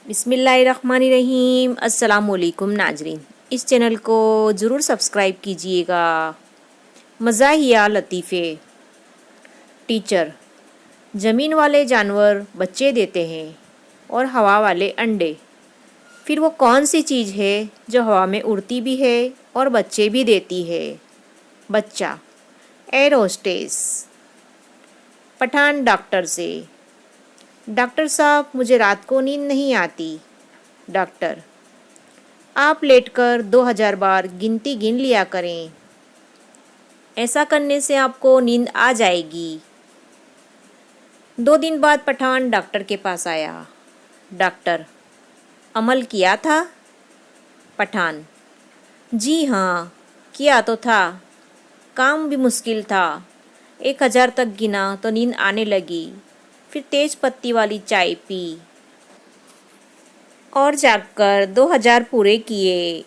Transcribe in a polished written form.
बिस्मिल्लाहिर्रहमानिर्रहीम। अस्सलामुअलैकुम नाजरीन, इस चैनल को ज़रूर सब्सक्राइब कीजिएगा। मज़ाहिया लतीफ़े। टीचर, ज़मीन वाले जानवर बच्चे देते हैं और हवा वाले अंडे। फिर वो कौन सी चीज़ है जो हवा में उड़ती भी है और बच्चे भी देती है? बच्चा, एयर होस्टेस। पठान डॉक्टर से, डॉक्टर साहब मुझे रात को नींद नहीं आती। डॉक्टर, आप लेटकर 2000 बार गिनती गिन लिया करें, ऐसा करने से आपको नींद आ जाएगी। 2 दिन बाद पठान डॉक्टर के पास आया। डॉक्टर, अमल किया था? पठान, जी हाँ, किया तो था, काम भी मुश्किल था। 1000 तक गिना तो नींद आने लगी, फिर तेज पत्ती वाली चाय पी और जागकर 2000 पूरे किए।